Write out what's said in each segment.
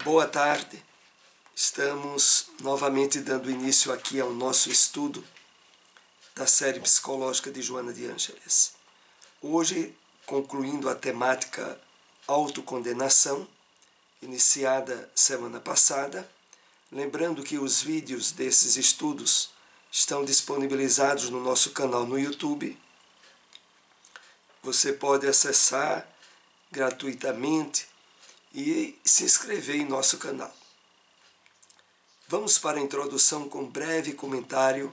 Boa tarde, estamos novamente dando início aqui ao nosso estudo da série psicológica de Joana de Ângeles. Hoje, concluindo a temática autocondenação, iniciada semana passada, lembrando que os vídeos desses estudos estão disponibilizados no nosso canal no YouTube. Você pode acessar gratuitamente e se inscrever em nosso canal. Vamos para a introdução com um breve comentário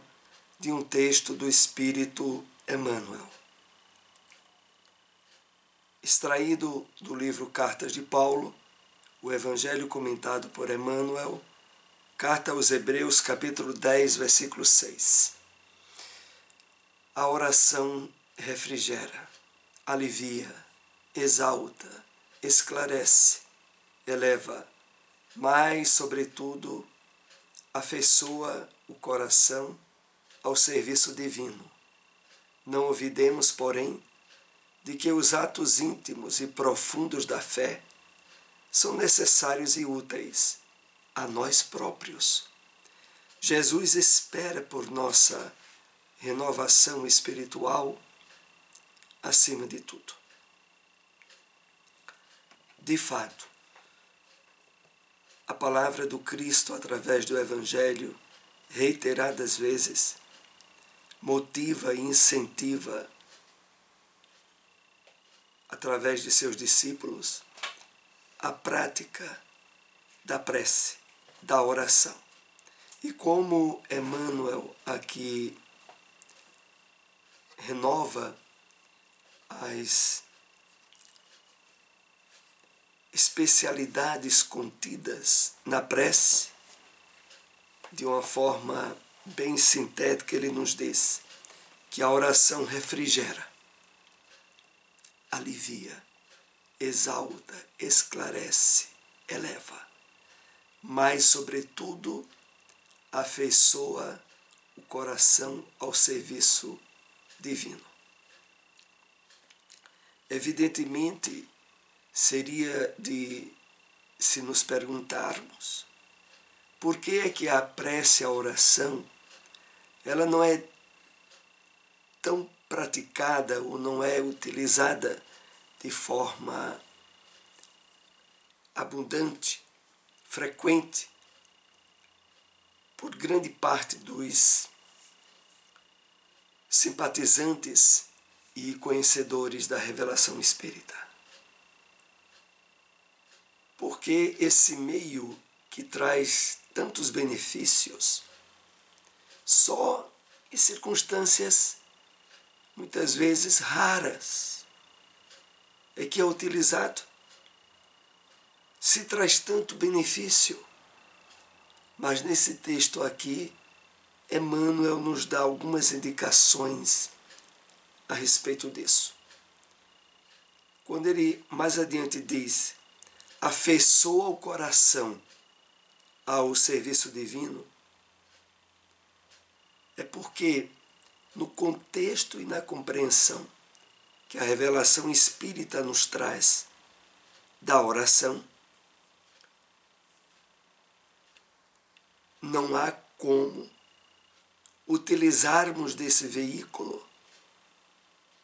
de um texto do Espírito Emmanuel. Extraído do livro Cartas de Paulo, o Evangelho comentado por Emmanuel, Carta aos Hebreus, capítulo 10, versículo 6. A oração refrigera, alivia, exalta, esclarece, eleva, mas, sobretudo, afeiçoa o coração ao serviço divino. Não olvidemos, porém, de que os atos íntimos e profundos da fé são necessários e úteis a nós próprios. Jesus espera por nossa renovação espiritual acima de tudo. De fato, a palavra do Cristo através do Evangelho, reiteradas vezes, motiva e incentiva, através de seus discípulos, a prática da prece, da oração. E como Emmanuel aqui renova as especialidades contidas na prece, de uma forma bem sintética, ele nos diz que a oração refrigera, alivia, exalta, esclarece, eleva, mas, sobretudo, afeiçoa o coração ao serviço divino. Evidentemente, seria de se nos perguntarmos por que é que a prece, a oração, ela não é tão praticada ou não é utilizada de forma abundante, frequente, por grande parte dos simpatizantes e conhecedores da revelação espírita. Porque esse meio que traz tantos benefícios, só em circunstâncias muitas vezes raras é que é utilizado. Se traz tanto benefício, mas nesse texto aqui, Emmanuel nos dá algumas indicações a respeito disso. Quando ele mais adiante diz: afeiçoa o coração ao serviço divino, é porque no contexto e na compreensão que a revelação espírita nos traz da oração, não há como utilizarmos desse veículo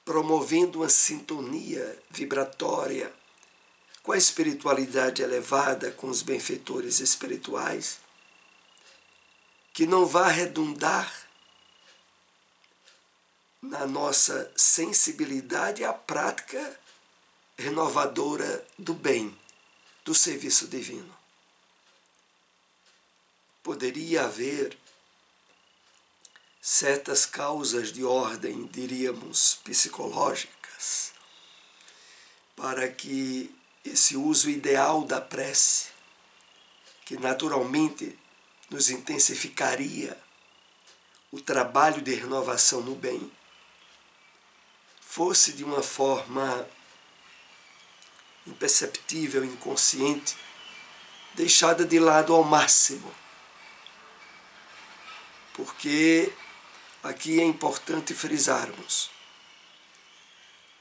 promovendo uma sintonia vibratória com a espiritualidade elevada, com os benfeitores espirituais, que não vá redundar na nossa sensibilidade à prática renovadora do bem, do serviço divino. Poderia haver certas causas de ordem, diríamos, psicológicas, para que esse uso ideal da prece, que naturalmente nos intensificaria o trabalho de renovação no bem, fosse de uma forma imperceptível, inconsciente, deixada de lado ao máximo. Porque aqui é importante frisarmos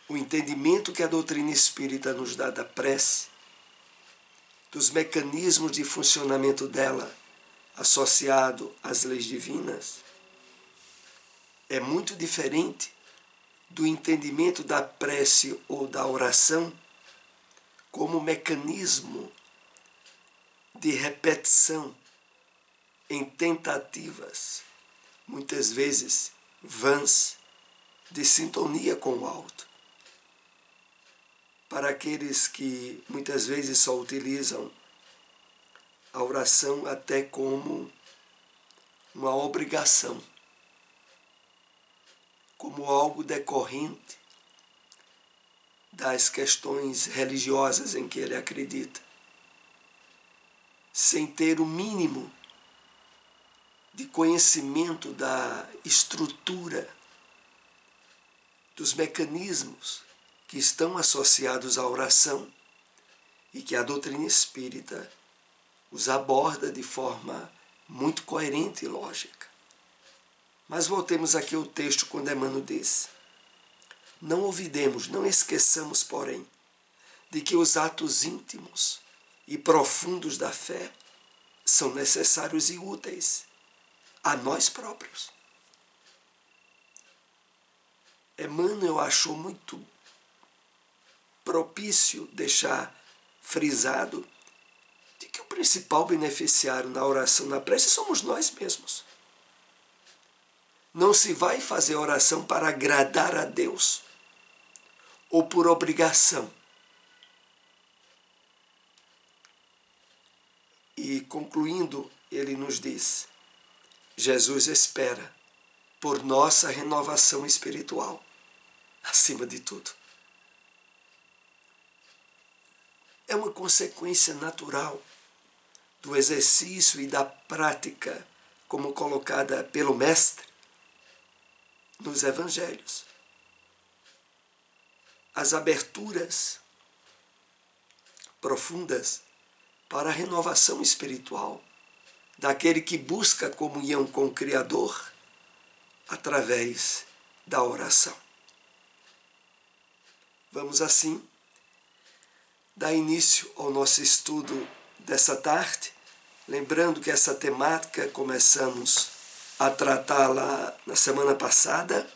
o entendimento que a doutrina espírita nos dá da prece dos mecanismos de funcionamento dela, associado às leis divinas, é muito diferente do entendimento da prece ou da oração como mecanismo de repetição em tentativas, muitas vezes vãs, de sintonia com o alto. Para aqueles que muitas vezes só utilizam a oração até como uma obrigação, como algo decorrente das questões religiosas em que ele acredita, sem ter o mínimo de conhecimento da estrutura, dos mecanismos que estão associados à oração e que a doutrina espírita os aborda de forma muito coerente e lógica. Mas voltemos aqui ao texto quando Emmanuel diz: não olvidemos, não esqueçamos, porém, de que os atos íntimos e profundos da fé são necessários e úteis a nós próprios. Emmanuel achou muito propício deixar frisado de que o principal beneficiário na oração, na prece, somos nós mesmos. Não se vai fazer oração para agradar a Deus ou por obrigação. E concluindo, ele nos diz: Jesus espera por nossa renovação espiritual, acima de tudo. É uma consequência natural do exercício e da prática, como colocada pelo Mestre nos Evangelhos. As aberturas profundas para a renovação espiritual daquele que busca comunhão com o Criador através da oração. Vamos assim dar início ao nosso estudo dessa tarde, lembrando que essa temática começamos a tratá-la na semana passada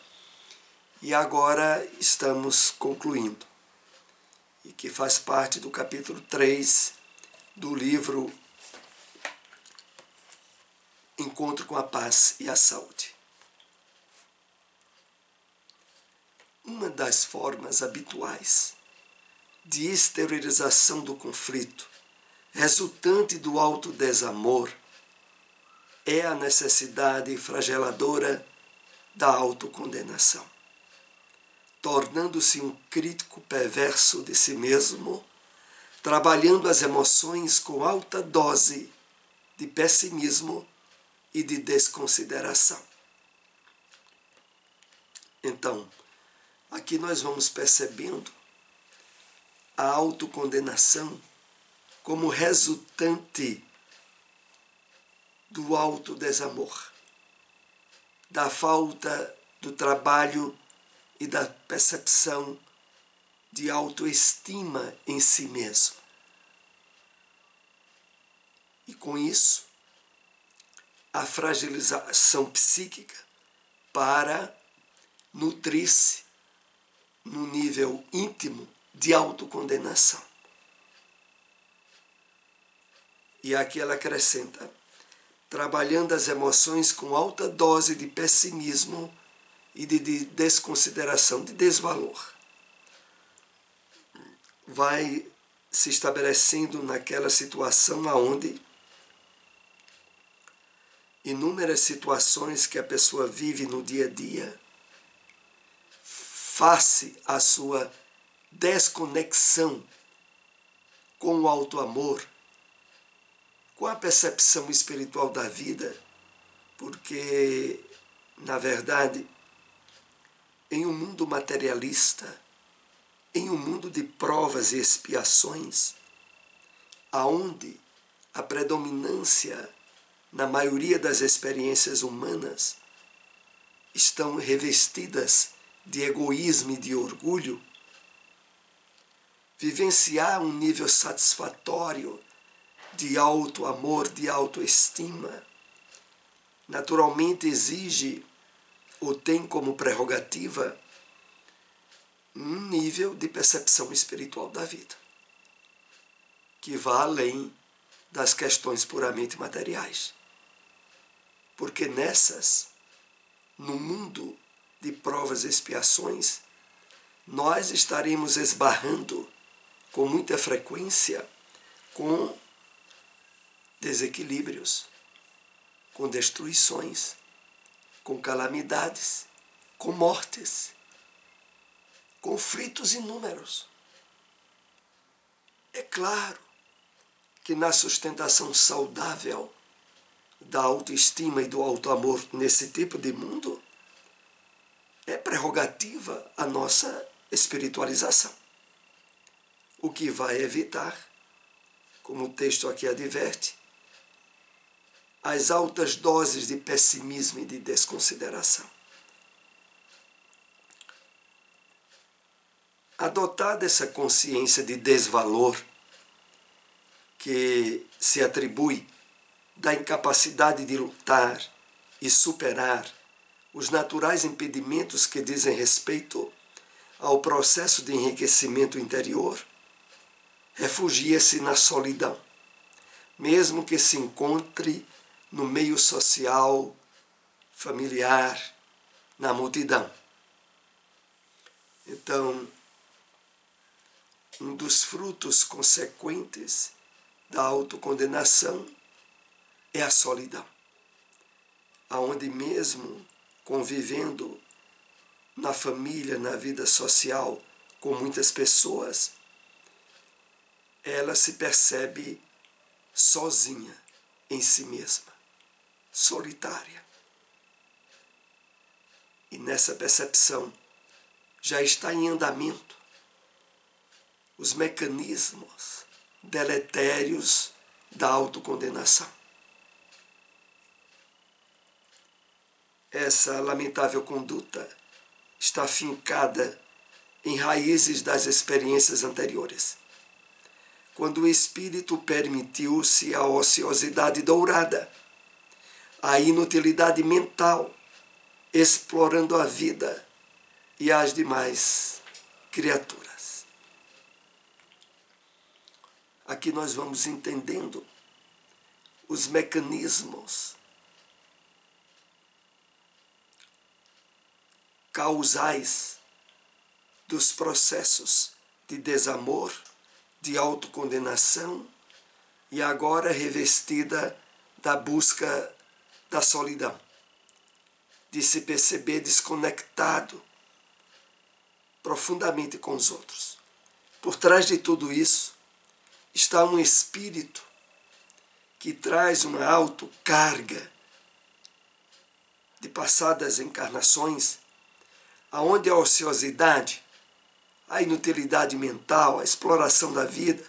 e agora estamos concluindo, e que faz parte do capítulo 3 do livro Encontro com a Paz e a Saúde. Uma das formas habituais de exteriorização do conflito resultante do autodesamor é a necessidade flageladora da autocondenação, tornando-se um crítico perverso de si mesmo, trabalhando as emoções com alta dose de pessimismo e de desconsideração. Então, aqui nós vamos percebendo a autocondenação como resultante do autodesamor, da falta do trabalho e da percepção de autoestima em si mesmo. E com isso, a fragilização psíquica para nutrir-se no nível íntimo de autocondenação. E aqui ela acrescenta: trabalhando as emoções com alta dose de pessimismo e de desconsideração, de desvalor. Vai se estabelecendo naquela situação aonde inúmeras situações que a pessoa vive no dia a dia, face à sua desconexão com o auto-amor, com a percepção espiritual da vida, porque, na verdade, em um mundo materialista, em um mundo de provas e expiações, aonde a predominância na maioria das experiências humanas estão revestidas de egoísmo e de orgulho, vivenciar um nível satisfatório de auto-amor, de autoestima, naturalmente exige ou tem como prerrogativa um nível de percepção espiritual da vida, que vá além das questões puramente materiais. Porque nessas, no mundo de provas e expiações, nós estaremos esbarrando com muita frequência com desequilíbrios, com destruições, com calamidades, com mortes, conflitos inúmeros. É claro que na sustentação saudável da autoestima e do autoamor nesse tipo de mundo, é prerrogativa a nossa espiritualização. O que vai evitar, como o texto aqui adverte, as altas doses de pessimismo e de desconsideração. Adotada essa consciência de desvalor que se atribui da incapacidade de lutar e superar os naturais impedimentos que dizem respeito ao processo de enriquecimento interior, refugia-se na solidão, mesmo que se encontre no meio social, familiar, na multidão. Então, um dos frutos consequentes da autocondenação é a solidão, aonde mesmo convivendo na família, na vida social, com muitas pessoas, ela se percebe sozinha em si mesma, solitária. E nessa percepção já está em andamento os mecanismos deletérios da autocondenação. Essa lamentável conduta está fincada em raízes das experiências anteriores, quando o espírito permitiu-se a ociosidade dourada, a inutilidade mental, explorando a vida e as demais criaturas. Aqui nós vamos entendendo os mecanismos causais dos processos de desamor, de autocondenação e agora revestida da busca da solidão, de se perceber desconectado profundamente com os outros. Por trás de tudo isso está um espírito que traz uma autocarga de passadas encarnações, aonde a ociosidade, a inutilidade mental, a exploração da vida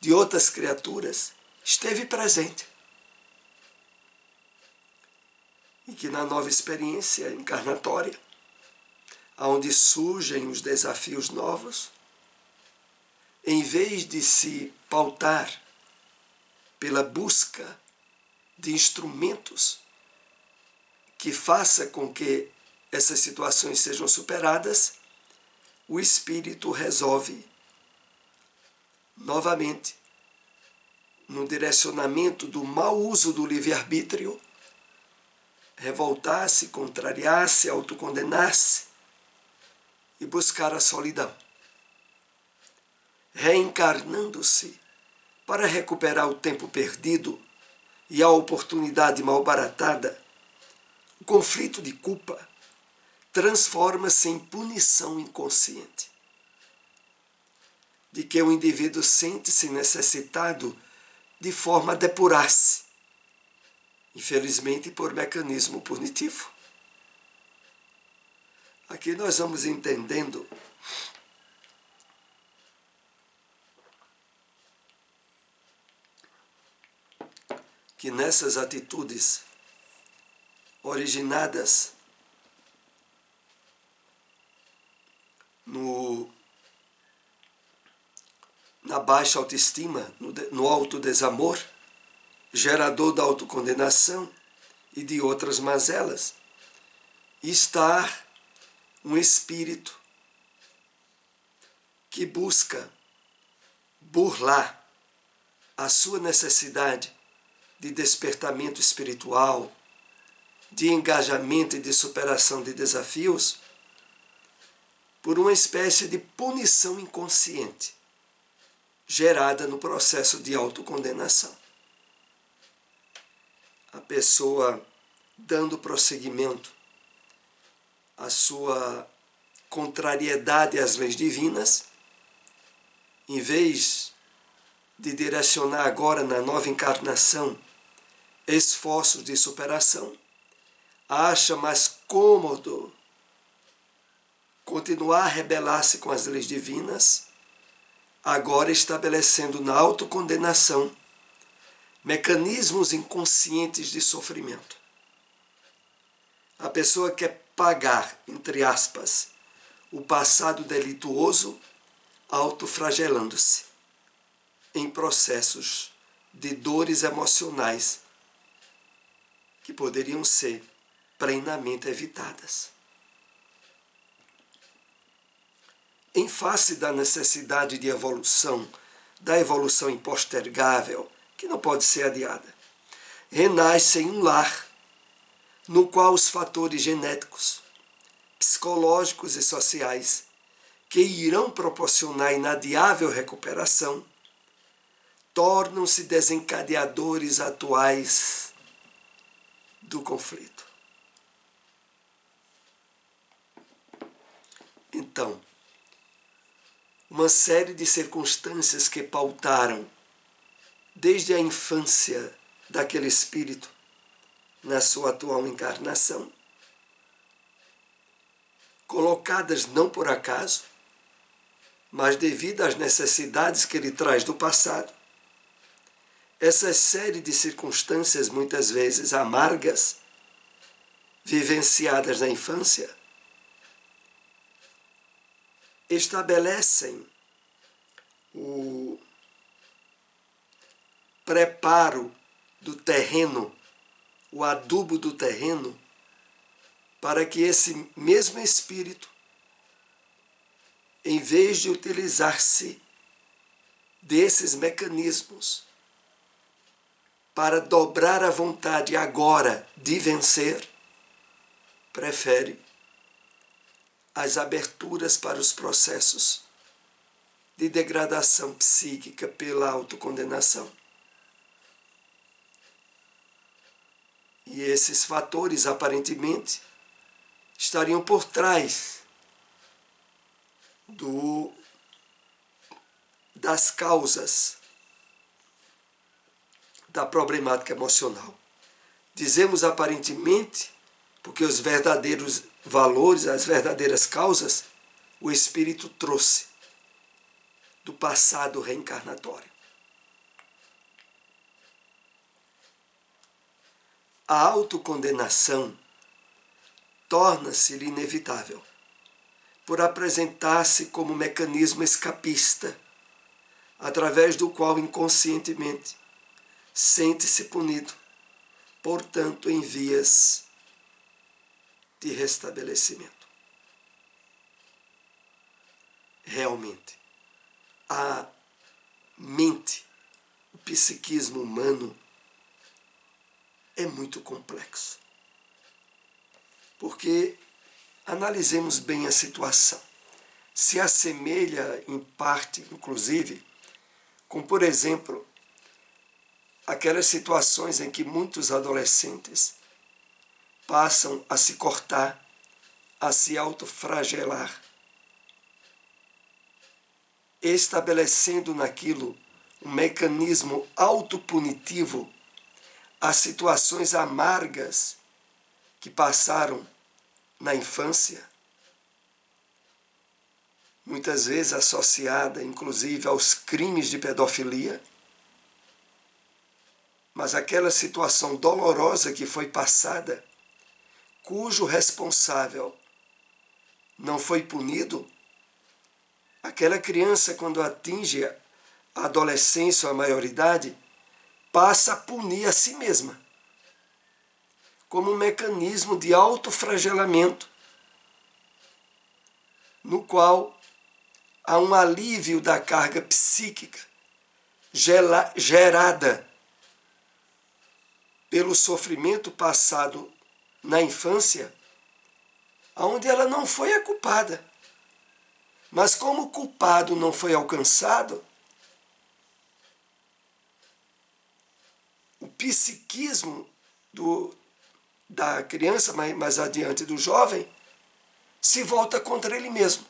de outras criaturas esteve presente. E que na nova experiência encarnatória, onde surgem os desafios novos, em vez de se pautar pela busca de instrumentos que faça com que essas situações sejam superadas, o espírito resolve novamente, no direcionamento do mau uso do livre-arbítrio, revoltar-se, contrariar-se, autocondenar-se e buscar a solidão, reencarnando-se para recuperar o tempo perdido e a oportunidade mal baratada. O conflito de culpa transforma-se em punição inconsciente, de que o indivíduo sente-se necessitado de forma a depurar-se, infelizmente por mecanismo punitivo. Aqui nós vamos entendendo que nessas atitudes originadas no na baixa autoestima, no autodesamor, gerador da autocondenação e de outras mazelas, está um espírito que busca burlar a sua necessidade de despertamento espiritual, de engajamento e de superação de desafios, por uma espécie de punição inconsciente, gerada no processo de autocondenação. A pessoa, dando prosseguimento à sua contrariedade às leis divinas, em vez de direcionar agora na nova encarnação esforços de superação, acha mais cômodo continuar a rebelar-se com as leis divinas, agora estabelecendo na autocondenação mecanismos inconscientes de sofrimento. A pessoa quer pagar, entre aspas, o passado delituoso, autoflagelando-se em processos de dores emocionais que poderiam ser plenamente evitadas. Em face da necessidade de evolução, da evolução impostergável, que não pode ser adiada, renasce em um lar no qual os fatores genéticos, psicológicos e sociais que irão proporcionar inadiável recuperação tornam-se desencadeadores atuais do conflito. Então, uma série de circunstâncias que pautaram desde a infância daquele espírito na sua atual encarnação, colocadas não por acaso, mas devido às necessidades que ele traz do passado, essa série de circunstâncias, muitas vezes amargas, vivenciadas na infância, estabelecem o preparo do terreno, o adubo do terreno, para que esse mesmo espírito, em vez de utilizar-se desses mecanismos para dobrar a vontade agora de vencer, prefere as aberturas para os processos de degradação psíquica pela autocondenação. E esses fatores, aparentemente, estariam por trás das causas da problemática emocional. Dizemos aparentemente, porque os verdadeiros valores, as verdadeiras causas, o espírito trouxe do passado reencarnatório. A autocondenação torna-se-lhe inevitável, por apresentar-se como mecanismo escapista, através do qual inconscientemente sente-se punido, portanto em vias de restabelecimento. Realmente, a mente, o psiquismo humano é muito complexo. Porque, analisemos bem a situação, se assemelha em parte, inclusive, com, por exemplo, aquelas situações em que muitos adolescentes passam a se cortar, a se autoflagelar, estabelecendo naquilo um mecanismo autopunitivo a situações amargas que passaram na infância, muitas vezes associada inclusive aos crimes de pedofilia, mas aquela situação dolorosa que foi passada, cujo responsável não foi punido, aquela criança, quando atinge a adolescência ou a maioridade, passa a punir a si mesma, como um mecanismo de autoflagelamento, no qual há um alívio da carga psíquica gerada pelo sofrimento passado na infância, onde ela não foi a culpada. Mas como o culpado não foi alcançado, o psiquismo da criança, mais adiante do jovem, se volta contra ele mesmo,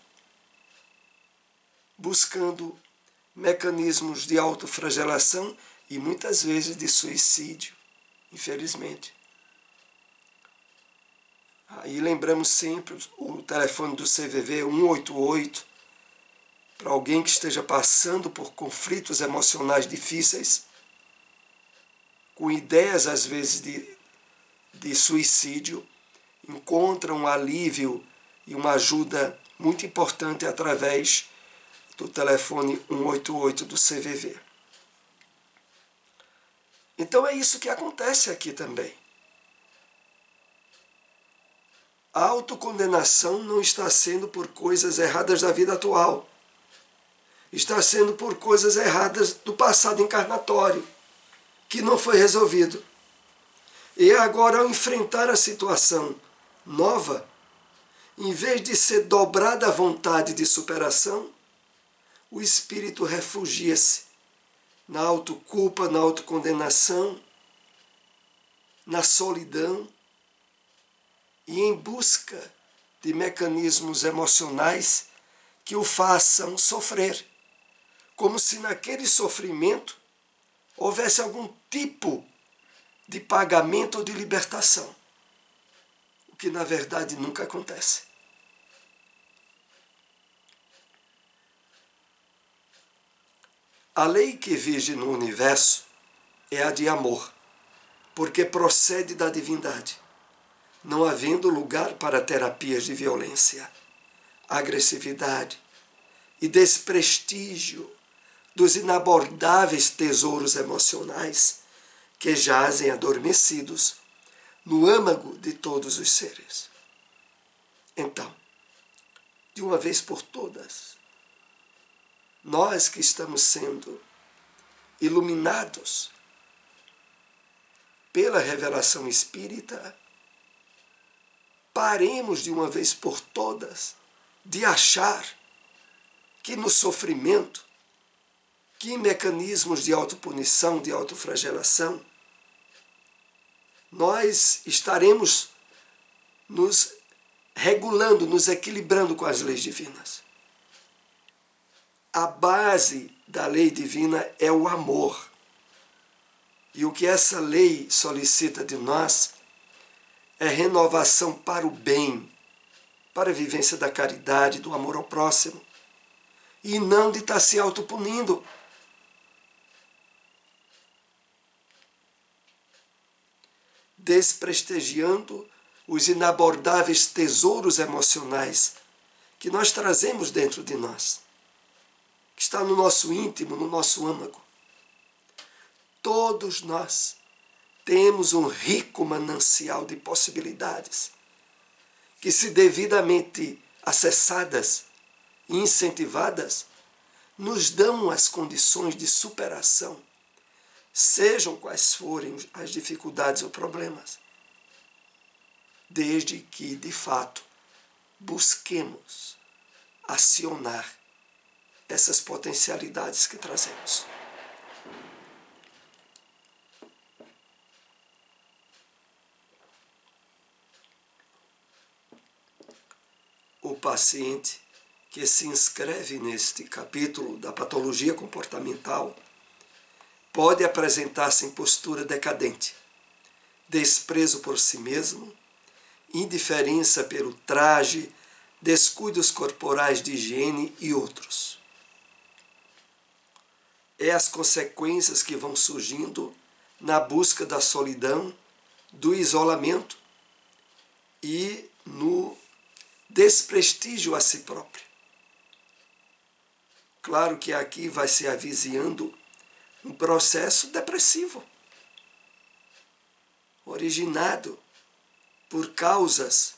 buscando mecanismos de autoflagelação e muitas vezes de suicídio, infelizmente. Aí lembramos sempre o telefone do CVV 188 para alguém que esteja passando por conflitos emocionais difíceis, com ideias às vezes de suicídio, encontra um alívio e uma ajuda muito importante através do telefone 188 do CVV. Então é isso que acontece aqui também. A autocondenação não está sendo por coisas erradas da vida atual. Está sendo por coisas erradas do passado encarnatório, que não foi resolvido. E agora, ao enfrentar a situação nova, em vez de ser dobrada a vontade de superação, o espírito refugia-se na autoculpa, na autocondenação, na solidão, e em busca de mecanismos emocionais que o façam sofrer, como se naquele sofrimento houvesse algum tipo de pagamento ou de libertação, o que na verdade nunca acontece. A lei que vige no universo é a de amor, porque procede da divindade, não havendo lugar para terapias de violência, agressividade e desprestígio dos inabordáveis tesouros emocionais que jazem adormecidos no âmago de todos os seres. Então, de uma vez por todas, nós que estamos sendo iluminados pela revelação espírita, paremos de uma vez por todas de achar que no sofrimento, que em mecanismos de autopunição, de autoflagelação, nós estaremos nos regulando, nos equilibrando com as leis divinas. A base da lei divina é o amor. E o que essa lei solicita de nós é renovação para o bem, para a vivência da caridade, do amor ao próximo, e não de estar se autopunindo. Desprestigiando os inabordáveis tesouros emocionais que nós trazemos dentro de nós, que está no nosso íntimo, no nosso âmago. Todos nós temos um rico manancial de possibilidades que, se devidamente acessadas e incentivadas, nos dão as condições de superação, sejam quais forem as dificuldades ou problemas, desde que, de fato, busquemos acionar essas potencialidades que trazemos. O paciente que se inscreve neste capítulo da patologia comportamental pode apresentar-se em postura decadente, desprezo por si mesmo, indiferença pelo traje, descuidos corporais de higiene e outros. É as consequências que vão surgindo na busca da solidão, do isolamento e no desprestígio a si próprio. Claro que aqui vai se avizinhando um processo depressivo, originado por causas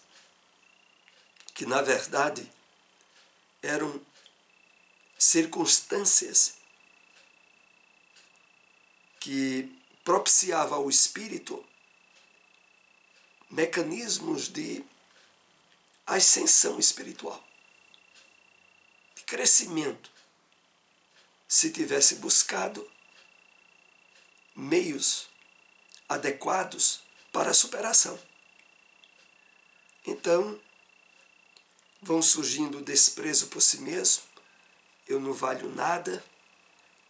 que, na verdade, eram circunstâncias que propiciavam ao espírito mecanismos de ascensão espiritual, de crescimento, se tivesse buscado meios adequados para a superação. Então, vão surgindo o desprezo por si mesmo, eu não valho nada,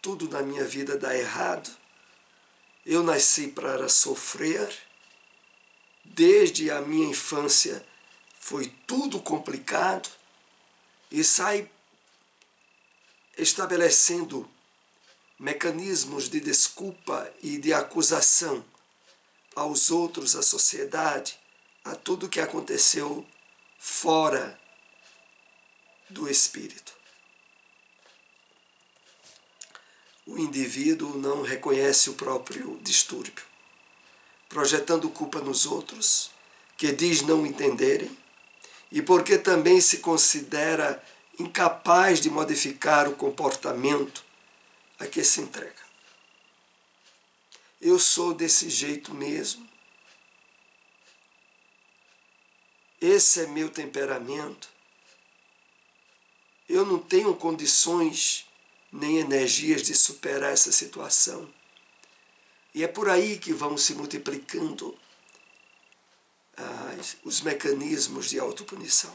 tudo na minha vida dá errado, eu nasci para sofrer, desde a minha infância foi tudo complicado, e sai estabelecendo mecanismos de desculpa e de acusação aos outros, à sociedade, a tudo que aconteceu fora do espírito. O indivíduo não reconhece o próprio distúrbio, projetando culpa nos outros, que diz não entenderem, e porque também se considera incapaz de modificar o comportamento a que se entrega. Eu sou desse jeito mesmo. Esse é meu temperamento. Eu não tenho condições nem energias de superar essa situação. E é por aí que vão se multiplicando os mecanismos de autopunição.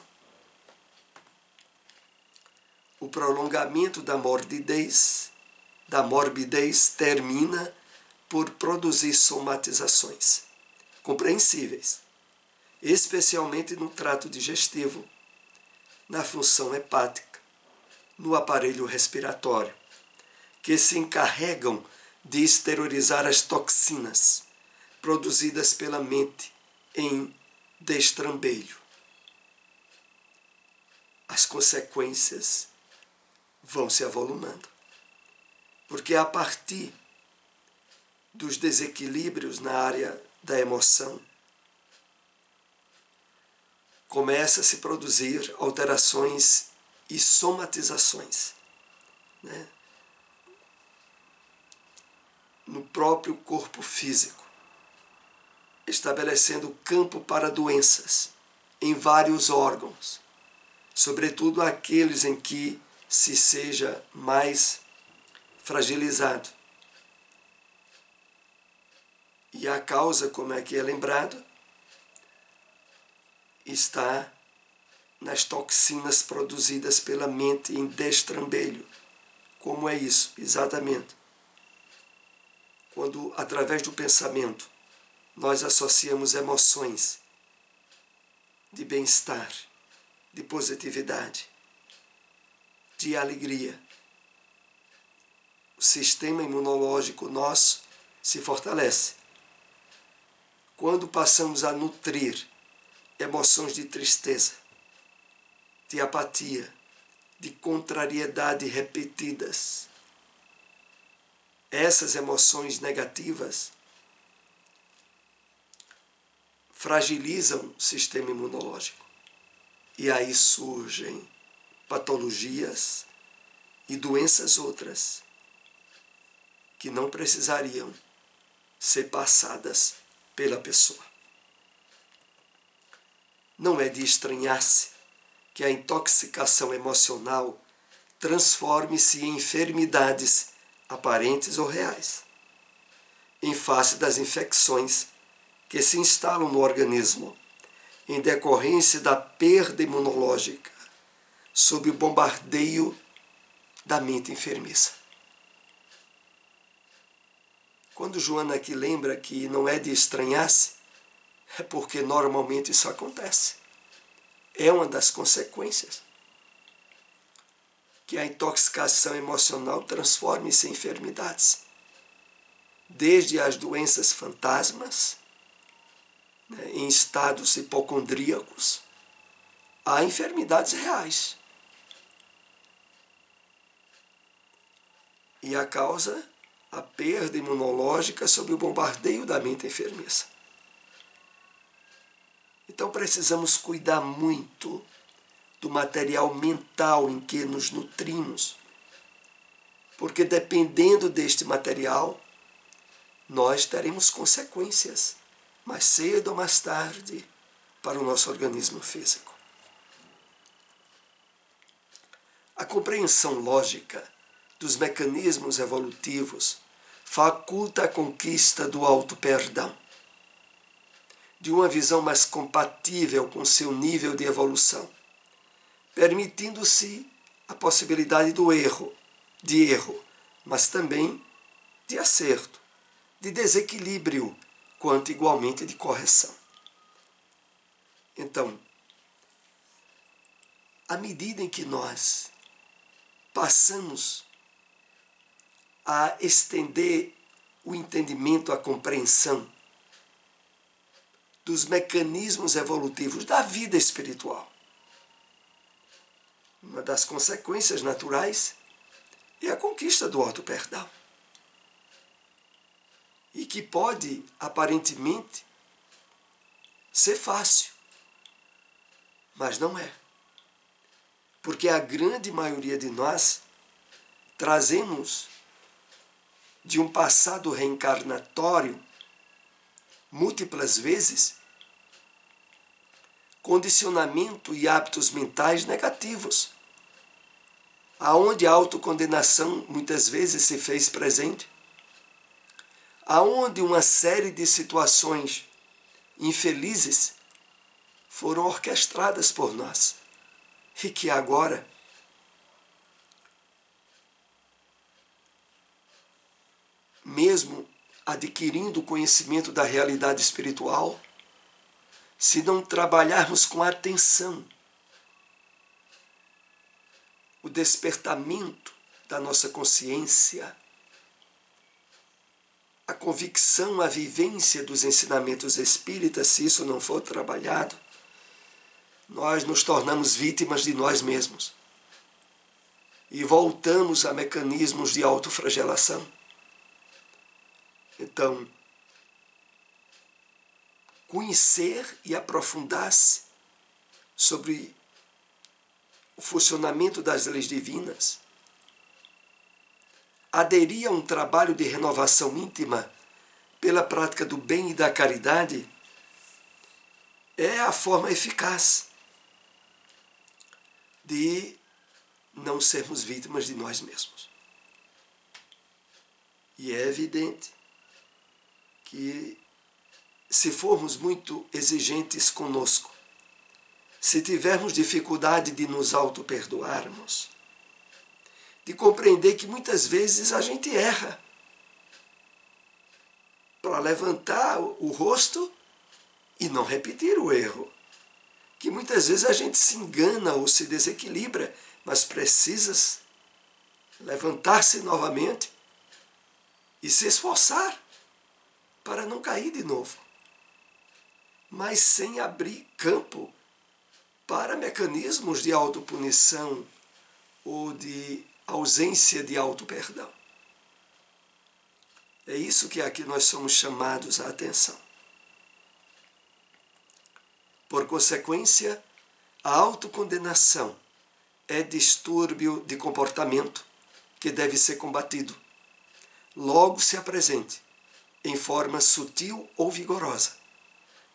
O prolongamento da morbidez termina por produzir somatizações compreensíveis, especialmente no trato digestivo, na função hepática, no aparelho respiratório, que se encarregam de exteriorizar as toxinas produzidas pela mente em destrambelho. As consequências vão se avolumando, porque a partir dos desequilíbrios na área da emoção, começa a se produzir alterações e somatizações, né, no próprio corpo físico, estabelecendo campo para doenças em vários órgãos, sobretudo aqueles em que se seja mais fragilizado. E a causa, como aqui é lembrado, está nas toxinas produzidas pela mente em destrambelho. Como é isso? Exatamente. Quando, através do pensamento, nós associamos emoções de bem-estar, de positividade, de alegria, o sistema imunológico nosso se fortalece. Quando passamos a nutrir emoções de tristeza, de apatia, de contrariedade repetidas, essas emoções negativas fragilizam o sistema imunológico. E aí surgem patologias e doenças outras que não precisariam ser passadas pela pessoa. Não é de estranhar-se que a intoxicação emocional transforme-se em enfermidades aparentes ou reais, em face das infecções que se instalam no organismo em decorrência da perda imunológica sob o bombardeio da mente enfermiça. Quando Joana aqui lembra que não é de estranhar-se, é porque normalmente isso acontece. É uma das consequências. Que a intoxicação emocional transforme-se em enfermidades. Desde as doenças fantasmas, né, em estados hipocondríacos, a enfermidades reais. e a causa, a perda imunológica sob o bombardeio da mente enfermiça. Então precisamos cuidar muito do material mental em que nos nutrimos, porque dependendo deste material, nós teremos consequências, mais cedo ou mais tarde, para o nosso organismo físico. A compreensão lógica dos mecanismos evolutivos faculta a conquista do auto-perdão, de uma visão mais compatível com seu nível de evolução, permitindo-se a possibilidade do erro, mas também de acerto, de desequilíbrio, quanto igualmente de correção. Então, à medida em que nós passamos a estender o entendimento, a compreensão dos mecanismos evolutivos da vida espiritual, uma das consequências naturais é a conquista do auto-perdão. E que pode, aparentemente, ser fácil, mas não é. Porque a grande maioria de nós trazemos de um passado reencarnatório, múltiplas vezes, condicionamento e hábitos mentais negativos, aonde a autocondenação muitas vezes se fez presente, aonde uma série de situações infelizes foram orquestradas por nós e que agora mesmo adquirindo o conhecimento da realidade espiritual, se não trabalharmos com atenção o despertamento da nossa consciência, a convicção, a vivência dos ensinamentos espíritas, se isso não for trabalhado, nós nos tornamos vítimas de nós mesmos e voltamos a mecanismos de autoflagelação. Então, conhecer e aprofundar-se sobre o funcionamento das leis divinas, aderir a um trabalho de renovação íntima pela prática do bem e da caridade é a forma eficaz de não sermos vítimas de nós mesmos. E é evidente que, se formos muito exigentes conosco, se tivermos dificuldade de nos auto-perdoarmos, de compreender que muitas vezes a gente erra, para levantar o rosto e não repetir o erro. Que muitas vezes a gente se engana ou se desequilibra, mas precisa levantar-se novamente e se esforçar para não cair de novo, mas sem abrir campo para mecanismos de autopunição ou de ausência de auto-perdão. É isso que aqui nós somos chamados à atenção. Por consequência, a autocondenação é distúrbio de comportamento que deve ser combatido. Logo se apresente, em forma sutil ou vigorosa,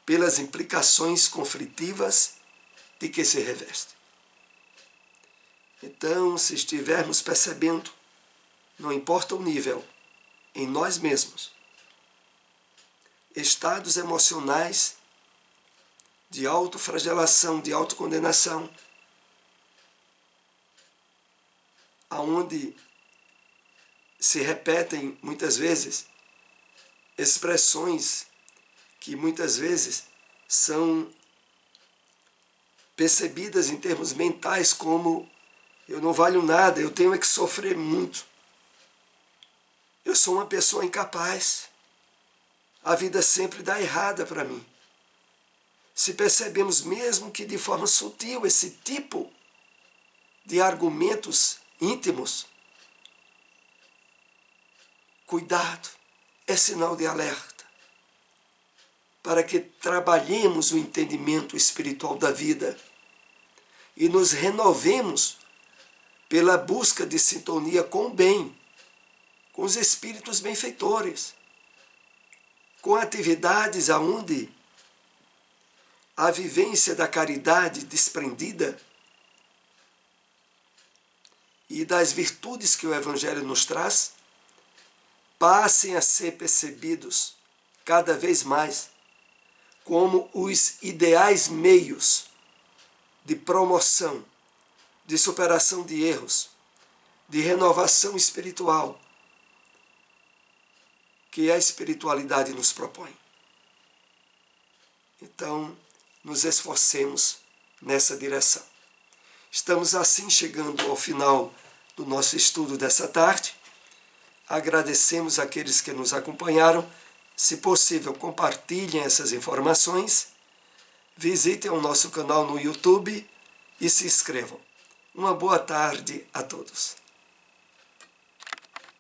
pelas implicações conflitivas de que se reveste. Então, se estivermos percebendo, não importa o nível, em nós mesmos, estados emocionais de autoflagelação, de autocondenação, aonde se repetem muitas vezes expressões que muitas vezes são percebidas em termos mentais como: eu não valho nada, eu tenho que sofrer muito, eu sou uma pessoa incapaz, a vida sempre dá errada para mim. Se percebemos mesmo que de forma sutil esse tipo de argumentos íntimos, cuidado, é sinal de alerta, para que trabalhemos o entendimento espiritual da vida e nos renovemos pela busca de sintonia com o bem, com os espíritos benfeitores, com atividades aonde a vivência da caridade desprendida e das virtudes que o Evangelho nos traz passem a ser percebidos cada vez mais como os ideais meios de promoção, de superação de erros, de renovação espiritual que a espiritualidade nos propõe. Então, nos esforcemos nessa direção. Estamos assim chegando ao final do nosso estudo dessa tarde. Agradecemos àqueles que nos acompanharam. Se possível, compartilhem essas informações. Visitem o nosso canal no YouTube e se inscrevam. Uma boa tarde a todos.